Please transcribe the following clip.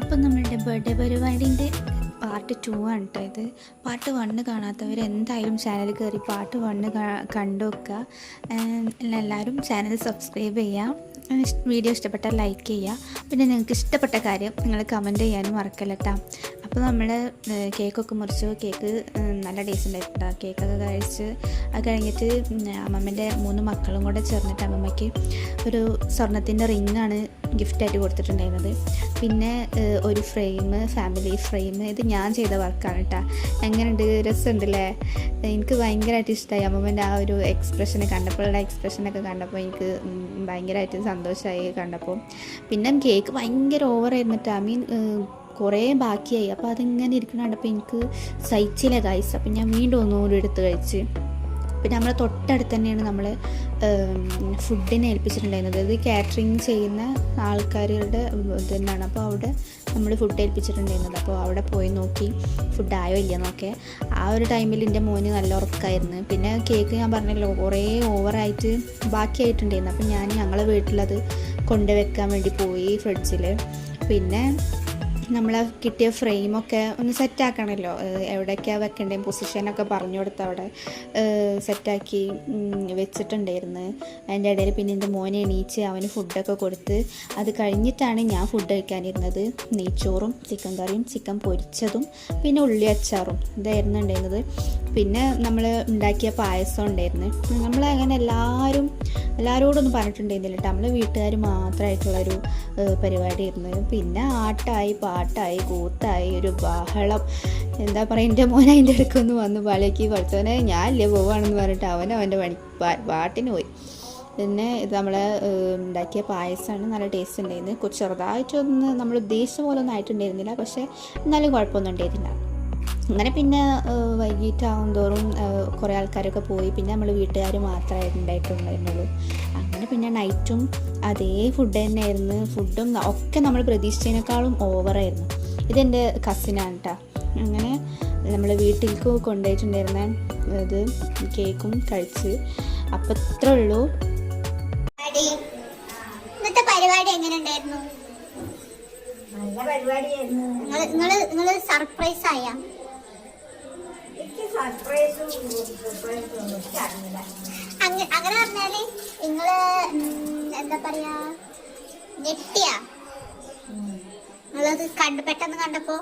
അപ്പം നമ്മളുടെ birthday പരിപാടിൻ്റെ part 2 ആണ് കേട്ടോ ഇത്. പാർട്ട് 1 കാണാത്തവർ എന്തായാലും ചാനൽ കയറി പാർട്ട് 1 കണ്ടു വെക്കുക. എല്ലാവരും ചാനൽ സബ്സ്ക്രൈബ് ചെയ്യുക. വീഡിയോ ഇഷ്ടപ്പെട്ടാൽ ലൈക്ക് ചെയ്യുക. പിന്നെ നിങ്ങൾക്ക് ഇഷ്ടപ്പെട്ട കാര്യം നിങ്ങൾ കമൻറ്റ് ചെയ്യാനും മറക്കല്ല കേട്ടോ. അപ്പോൾ നമ്മൾ കേക്കൊക്കെ മുറിച്ചു. കേക്ക് നല്ല ടേസ്റ്റ് ഉണ്ടായിട്ടുണ്ട്. കേക്കൊക്കെ കഴിച്ച് അത് കഴിഞ്ഞിട്ട് അമ്മമ്മേൻ്റെ 3 മക്കളും കൂടെ ചേർന്നിട്ട് അമ്മമ്മയ്ക്ക് ഒരു സ്വർണ്ണത്തിൻ്റെ റിങ്ങാണ് ഗിഫ്റ്റായിട്ട് കൊടുത്തിട്ടുണ്ടായിരുന്നത്. പിന്നെ ഒരു ഫ്രെയിം, ഫാമിലി ഫ്രെയിം. ഇത് ഞാൻ ചെയ്ത വർക്കാണ് കേട്ടോ. എങ്ങനെയുണ്ട്? രസമുണ്ടല്ലേ? എനിക്ക് ഭയങ്കരമായിട്ട് ഇഷ്ടമായി. അമ്മമ്മേൻ്റെ ആ ഒരു എക്സ്പ്രഷനെ കണ്ടപ്പോഴുള്ള എക്സ്പ്രഷനൊക്കെ കണ്ടപ്പോൾ എനിക്ക് ഭയങ്കരമായിട്ട് സന്തോഷമായി കണ്ടപ്പോൾ. പിന്നെ കേക്ക് ഭയങ്കര ഓവറായിരുന്നിട്ട് കുറേ ബാക്കിയായി. അപ്പോൾ അതിങ്ങനെ ഇരിക്കുന്ന കണ്ടപ്പോൾ എനിക്ക് സഹിച്ചില്ല ഗൈസ്. അപ്പം ഞാൻ വീണ്ടും ഒന്നുകൂടി എടുത്ത് കഴിച്ച്. പിന്നെ നമ്മളെ തൊട്ടടുത്ത് തന്നെയാണ് നമ്മൾ ഫുഡിനെ ഏൽപ്പിച്ചിട്ടുണ്ടായിരുന്നത്. ഇത് കാറ്ററിങ് ചെയ്യുന്ന ആൾക്കാരുടെ ഇത് തന്നെയാണ്. അപ്പോൾ അവിടെ നമ്മൾ ഫുഡ് ഏൽപ്പിച്ചിട്ടുണ്ടായിരുന്നത്. അപ്പോൾ അവിടെ പോയി നോക്കി ഫുഡ് ആയോ ഇല്ലയെന്നൊക്കെ. ആ ഒരു ടൈമിൽ എൻ്റെ മോന് നല്ല ഉറക്കമായിരുന്നു. പിന്നെ കേക്ക് ഞാൻ പറഞ്ഞല്ലോ കുറേ ഓവറായിട്ട് ബാക്കിയായിട്ടുണ്ടായിരുന്നു. അപ്പോൾ ഞങ്ങളെ വീട്ടിലത് കൊണ്ടുവെക്കാൻ വേണ്ടി പോയി ഫ്രിഡ്ജിൽ. പിന്നെ നമ്മൾ കിട്ടിയ ഫ്രെയിമൊക്കെ ഒന്ന് സെറ്റാക്കണമല്ലോ, എവിടെയൊക്കെയാണ് വെക്കേണ്ടത് പൊസിഷനൊക്കെ പറഞ്ഞു കൊടുത്ത് അവിടെ സെറ്റാക്കി വെച്ചിട്ടുണ്ടായിരുന്നു. അതിൻ്റെ ഇടയിൽ പിന്നെ എൻ്റെ മോനെ എണീച്ച് അവന് ഫുഡൊക്കെ കൊടുത്ത് അത് കഴിഞ്ഞിട്ടാണ് ഞാൻ ഫുഡ് കഴിക്കാനിരുന്നത്. നെയ്ച്ചോറും ചിക്കൻ കറിയും ചിക്കൻ പൊരിച്ചതും പിന്നെ ഉള്ളി അച്ചാറും ഇതായിരുന്നു ഉണ്ടായിരുന്നത്. പിന്നെ നമ്മൾ ഉണ്ടാക്കിയ പായസം ഉണ്ടായിരുന്നു. നമ്മൾ അങ്ങനെ എല്ലാവരോടൊന്നും പറഞ്ഞിട്ടുണ്ടായിരുന്നില്ല കേട്ടോ. നമ്മൾ വീട്ടുകാർ മാത്രമായിട്ടുള്ളൊരു പരിപാടിയായിരുന്നു. പിന്നെ ആട്ടായി പാട്ടായി കൂത്തായി ഒരു ബഹളം. എന്താ പറയുക, എൻ്റെ മോൻ അതിൻ്റെ ഇടയ്ക്കൊന്ന് വന്ന് പാളിയാക്കി പഠിച്ചവനെ ഞാനില്ലേ പോവുകയാണെന്ന് പറഞ്ഞിട്ട് അവൻ്റെ പാട്ടിന് പോയി. പിന്നെ ഇത് നമ്മൾ ഉണ്ടാക്കിയ പായസമാണ്. നല്ല ടേസ്റ്റ് ഉണ്ടായിരുന്നു. ചെറുതായിട്ടൊന്ന് നമ്മൾ ഉദ്ദേശിച്ച പോലെ ഒന്നും ആയിട്ടുണ്ടായിരുന്നില്ല, പക്ഷേ എന്നാലും കുഴപ്പമൊന്നും ഉണ്ടായിരുന്നില്ല. അങ്ങനെ പിന്നെ വൈകിട്ടാവും തോറും കുറേ ആൾക്കാരൊക്കെ പോയി. പിന്നെ നമ്മൾ വീട്ടുകാർ മാത്രമേ ഉണ്ടായിട്ടുണ്ടായിരുന്നുള്ളൂ. അങ്ങനെ പിന്നെ നൈറ്റും അതേ ഫുഡ് തന്നെയായിരുന്നു. ഫുഡും ഒക്കെ നമ്മൾ പ്രതീക്ഷിച്ചതിനേക്കാളും ഓവറായിരുന്നു. ഇതെൻ്റെ കസിനാണ് കേട്ടോ. അങ്ങനെ നമ്മൾ വീട്ടിലേക്ക് കൊണ്ടുപോയിട്ടുണ്ടായിരുന്ന ഇത് കേക്കും കഴിച്ച്. അപ്പം ഇത്രേ ഉള്ളൂ. ഇന്നത്തെ പരിപാടി എങ്ങനെ ഉണ്ടായിരുന്നു? നല്ല പരിപാടിയായിരുന്നു. നിങ്ങൾ സർപ്രൈസ് ആയ? അങ്ങനെ പറഞ്ഞാല് നിങ്ങള് എന്താ പറയാ, ഞെട്ടിയാ? നിങ്ങളത് പെട്ടെന്ന് കണ്ടപ്പോ?